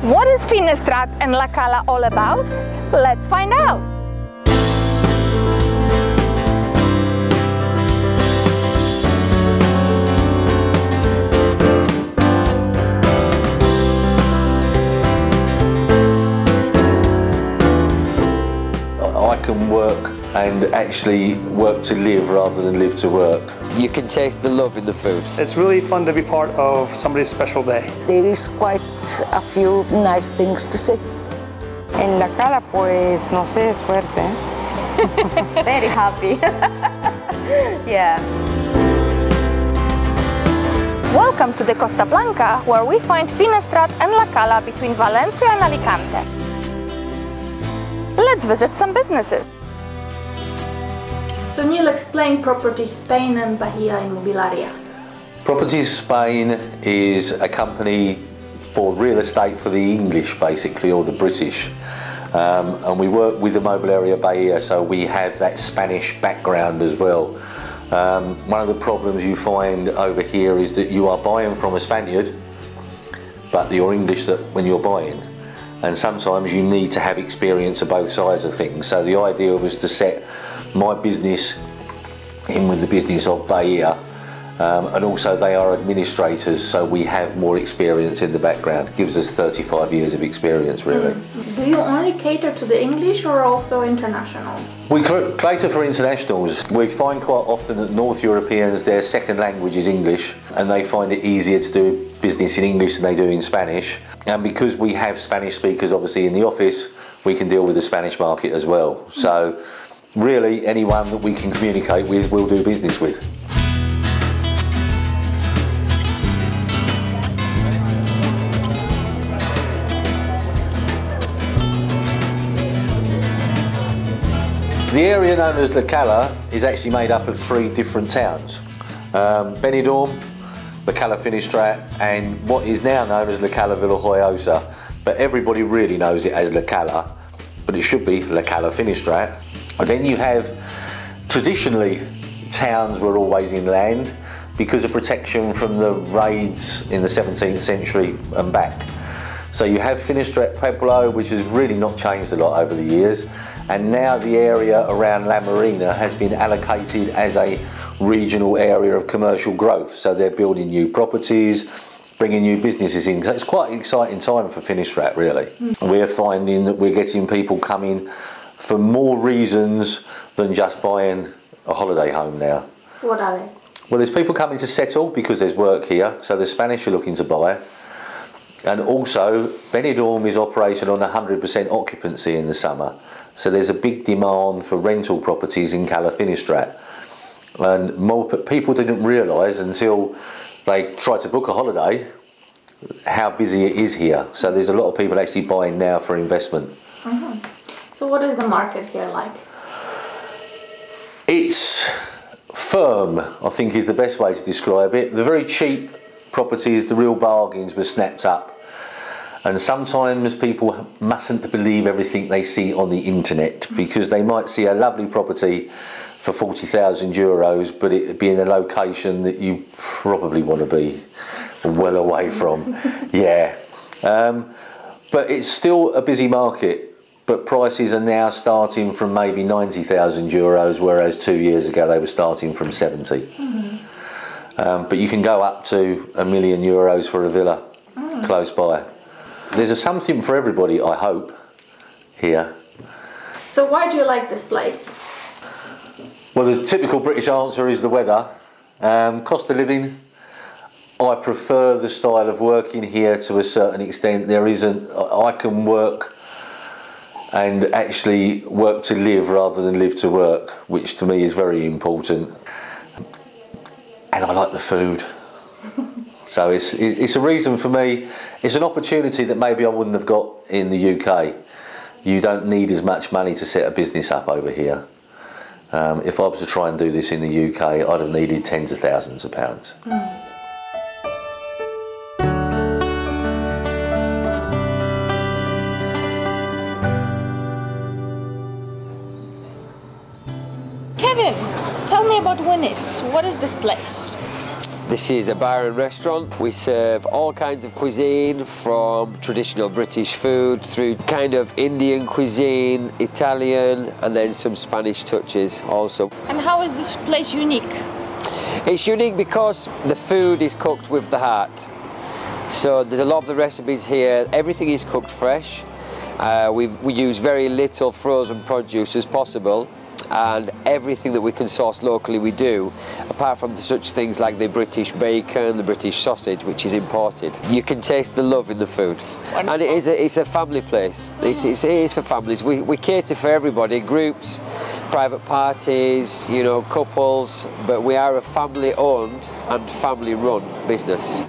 What is Finestrat and La Cala all about? Let's find out! I can work and actually work to live rather than live to work. You can taste the love in the food. It's really fun to be part of somebody's special day. There is quite a few nice things to see. En La Cala, pues, no sé, suerte. Very happy. Yeah. Welcome to the Costa Blanca, where we find Finestrat and La Cala between Valencia and Alicante. Let's visit some businesses. So Neil, explain Properties Spain and Bahia Inmobiliaria. Properties Spain is a company for real estate for the English, basically, or the British. And we work with Inmobiliaria Bahia, so we have that Spanish background as well. One of the problems you find over here is that you are buying from a Spaniard, but you're English when you're buying. And sometimes you need to have experience of both sides of things. So the idea was to set my business in with the business of Bahia, and also they are administrators, so we have more experience in the background. It gives us 35 years of experience, really. Do you only cater to the English or also internationals? We cater for internationals. We find quite often that North Europeans, their second language is English, and they find it easier to do business in English than they do in Spanish. And because we have Spanish speakers obviously in the office, we can deal with the Spanish market as well. So really anyone that we can communicate with, we'll do business with. The area known as La Cala is actually made up of 3 different towns. Benidorm, La Cala Finestrat, and what is now known as La Cala Villarjoyosa. But everybody really knows it as La Cala, but it should be La Cala Finestrat. And then you have, traditionally, towns were always inland because of protection from the raids in the 17th century and back. So you have Finestrat Pueblo, which has really not changed a lot over the years. And now the area around La Marina has been allocated as a regional area of commercial growth. So they're building new properties, bringing new businesses in. So it's quite an exciting time for Finestrat, really. We're finding that we're getting people coming for more reasons than just buying a holiday home now. What are they? Well, there's people coming to settle because there's work here. So the Spanish are looking to buy. And also, Benidorm is operating on 100% occupancy in the summer. So there's a big demand for rental properties in Cala Finestrat. And more people didn't realise until they tried to book a holiday how busy it is here. So there's a lot of people actually buying now for investment. So what is the market here like? It's firm, I think is the best way to describe it. The very cheap properties, the real bargains were snapped up. And sometimes people mustn't believe everything they see on the internet, because they might see a lovely property for 40,000 euros, but it be in a location that you probably want to be well away from. Yeah. But it's still a busy market, but prices are now starting from maybe 90,000 euros, whereas 2 years ago they were starting from 70. But you can go up to €1 million for a villa close by. There's something for everybody, I hope, here. So why do you like this place? Well, the typical British answer is the weather. Cost of living, I prefer the style of working here to a certain extent. I can work and actually work to live rather than live to work, which to me is very important. And I like the food. So it's a reason for me. It's an opportunity that maybe I wouldn't have got in the UK. You don't need as much money to set a business up over here. If I was to try and do this in the UK, I'd have needed tens of thousands of pounds. Kevin, tell me about Winnie's. What is this place? This is a bar and restaurant. We serve all kinds of cuisine, from traditional British food through kind of Indian cuisine, Italian, and then some Spanish touches also. And how is this place unique? It's unique because the food is cooked with the heart. So there's a lot of the recipes here, everything is cooked fresh. We use very little frozen produce as possible, and everything that we can source locally we do, apart from such things like the British bacon, the British sausage, which is imported. You can taste the love in the food. Wonderful. And it's a family place. It is for families. We cater for everybody, groups, private parties, you know, couples, but we are a family-owned and family-run business.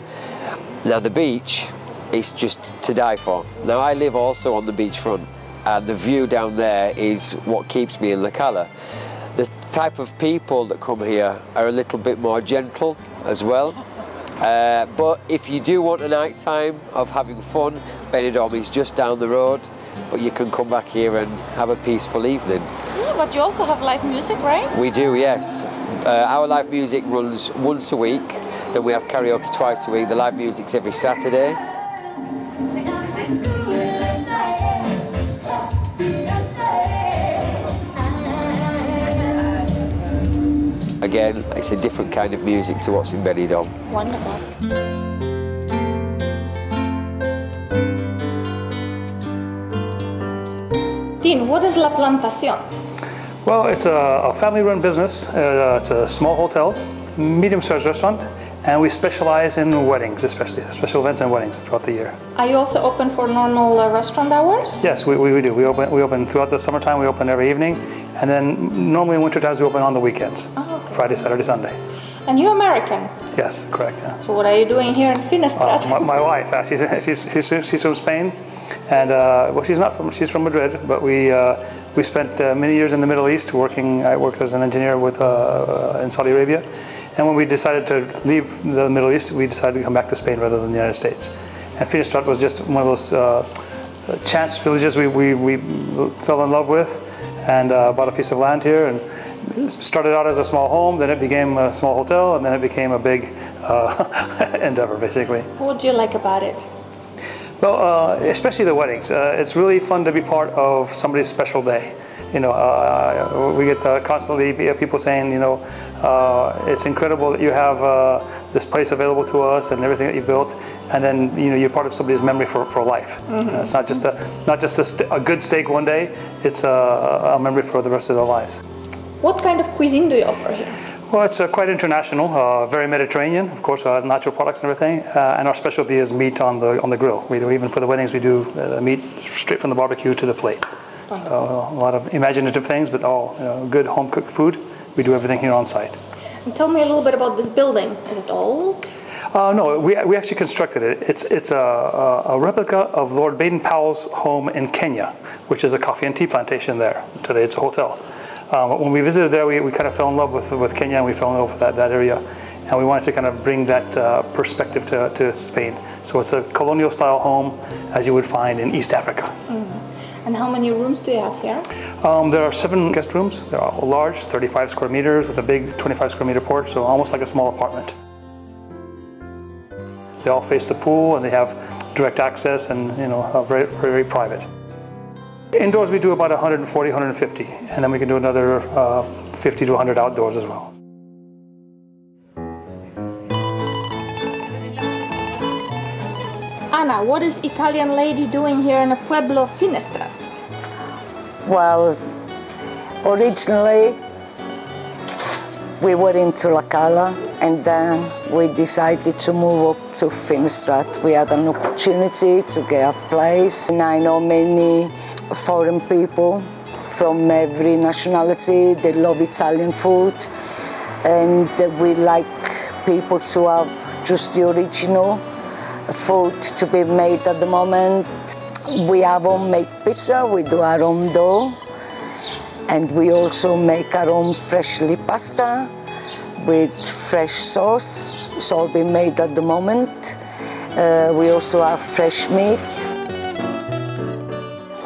Now the beach is just to die for. Now I live also on the beachfront, and the view down there is what keeps me in La Cala. The type of people that come here are a little bit more gentle as well. But if you do want a night time of having fun, Benidorm is just down the road, but you can come back here and have a peaceful evening. Yeah, but you also have live music, right? We do, yes. Our live music runs once a week, then we have karaoke twice a week. The live music's every Saturday. Again, it's a different kind of music to what's in Benidorm. Wonderful. Dean, what is La Plantación? Well, it's a family-run business. It's a small hotel, medium-sized restaurant, and we specialize in weddings, especially special events and weddings throughout the year. Are you also open for normal restaurant hours? Yes, we do. We open throughout the summertime. We open every evening, and then normally in winter times we open on the weekends. Oh, okay. Friday, Saturday, Sunday. And you're American? Yes, correct. Yeah. So what are you doing here in Finestrat? My wife, she's from Spain, and well, she's from Madrid, but we spent many years in the Middle East working. I worked as an engineer in Saudi Arabia, and when we decided to leave the Middle East, we decided to come back to Spain rather than the United States. And Finestrat was just one of those chance villages we fell in love with, and bought a piece of land here, and started out as a small home, then it became a small hotel, and then it became a big endeavor, basically. What do you like about it? Well, especially the weddings. It's really fun to be part of somebody's special day. You know, we get constantly people saying, you know, it's incredible that you have this place available to us and everything that you built, and then you know you're part of somebody's memory for life. Mm-hmm. It's not just a good steak one day. It's a memory for the rest of their lives. What kind of cuisine do you offer here? Well, it's quite international, very Mediterranean, of course, natural products and everything. And our specialty is meat on the grill. We do, even for the weddings, we do meat straight from the barbecue to the plate. So a lot of imaginative things, but all good home-cooked food. We do everything here on site. And tell me a little bit about this building. Is it old? No, we actually constructed it. It's a replica of Lord Baden-Powell's home in Kenya, which is a coffee and tea plantation there. Today it's a hotel. When we visited there, we kind of fell in love with Kenya, and we fell in love with that area. And we wanted to kind of bring that perspective to Spain. So it's a colonial style home, as you would find in East Africa. Mm-hmm. And how many rooms do you have here? There are 7 guest rooms. They're all large, 35 square meters with a big 25 square meter porch, so almost like a small apartment. They all face the pool, and they have direct access, and very, very private. Indoors we do about 140, 150, and then we can do another 50 to 100 outdoors as well. Anna, what is Italian lady doing here in a pueblo Finestrat? Well, originally we were into La Cala, and then we decided to move up to Finestrat. We had an opportunity to get a place, and I know many foreign people from every nationality. They love Italian food, and we like people to have just the original food to be made at the moment. We have homemade pizza, we do our own dough, and we also make our own freshly pasta with fresh sauce. It's all been made at the moment. We also have fresh meat,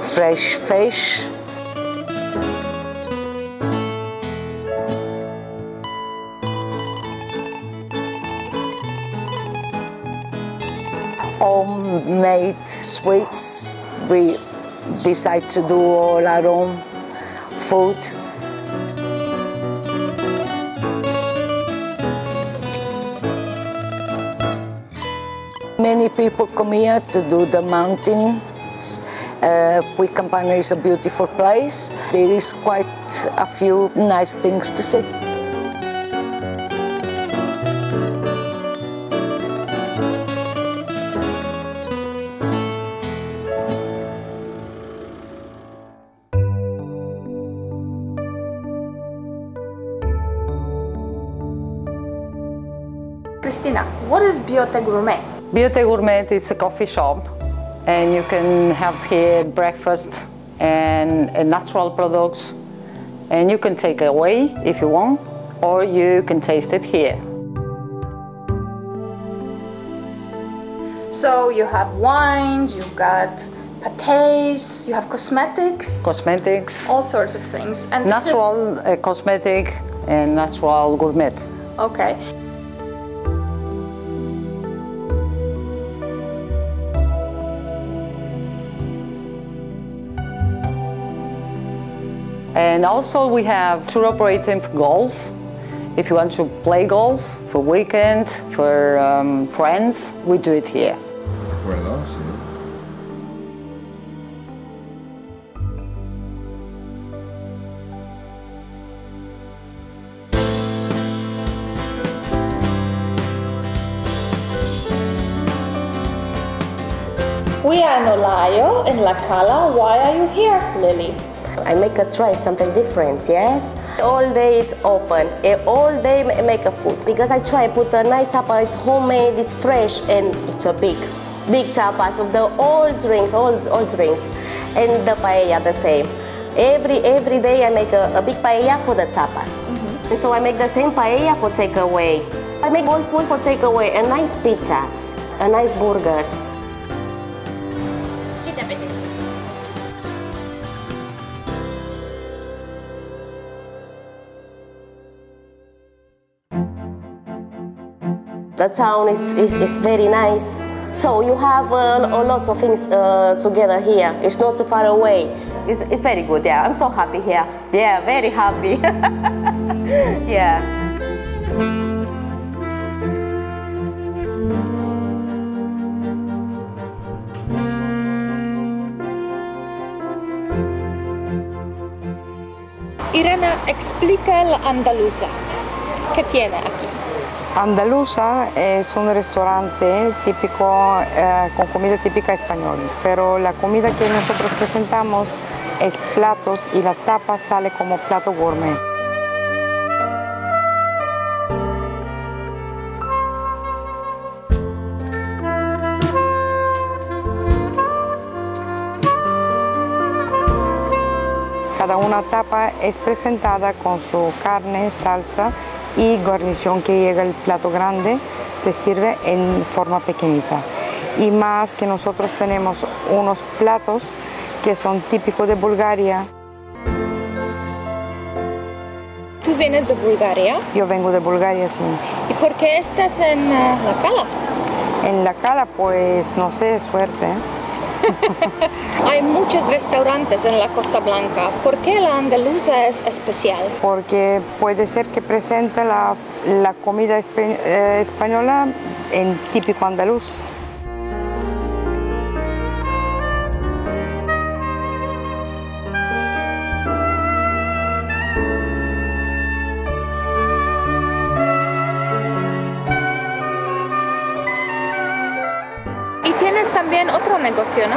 fresh fish. homemade sweets. We decide to do all our own food. Many people come here to do the mountains. Campana is a beautiful place. There is quite a few nice things to see. Cristina, what is Biote Gourmet? Biote Gourmet is a coffee shop, and you can have here breakfast and natural products, and you can take it away if you want, or you can taste it here. So you have wines, you've got pâtés, you have cosmetics. Cosmetics. All sorts of things. And natural cosmetic and natural gourmet. Okay. And also we have tour operating for golf. If you want to play golf for weekend, for friends, we do it here. We are in Olayo, in La Cala. Why are you here, Lily? I make a try something different, yes? All day it's open, all day make a food. Because I try put a nice tapa, it's homemade, it's fresh, and it's a big tapas of the all drinks. And the paella the same. Every day I make a big paella for the tapas. And so I make the same paella for takeaway. I make all food for takeaway, and nice pizzas, and nice burgers. The town is very nice. So you have lots of things together here. It's not too far away. It's very good, yeah. I'm so happy here. Yeah, very happy. Yeah. Irene, explica la andaluza. ¿Qué tiene aquí? Andaluza es un restaurante típico con comida típica española, pero la comida que nosotros presentamos es platos y la tapa sale como plato gourmet. Cada una tapa es presentada con su carne, salsa y guarnición que llega el plato grande, se sirve en forma pequeñita. Y más que nosotros tenemos unos platos que son típicos de Bulgaria. ¿Tú vienes de Bulgaria? Yo vengo de Bulgaria, sí. ¿Y por qué estás en La Cala? En La Cala, pues no sé, suerte. Hay muchos restaurantes en la Costa Blanca. ¿Por qué la andaluza es especial? Porque puede ser que presente la comida española en típico andaluz. Y tienes también otro negocio, ¿no?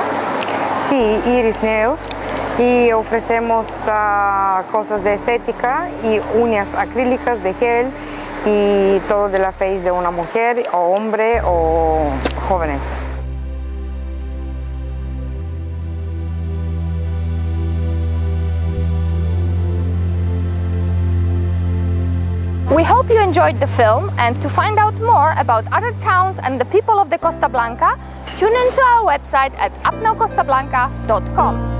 Sí, Iris Nails, y ofrecemos cosas de estética y uñas acrílicas de gel y todo de la face de una mujer o hombre o jóvenes. We hope you enjoyed the film, and to find out more about other towns and the people of the Costa Blanca, tune into our website at upnowcostablanca.com.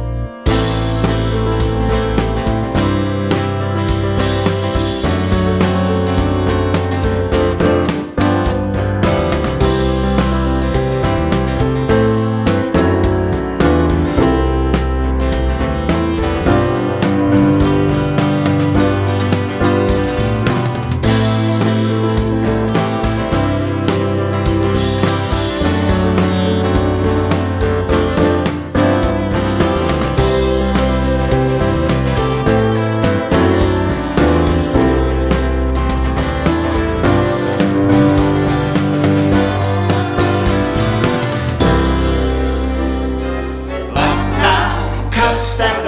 Costa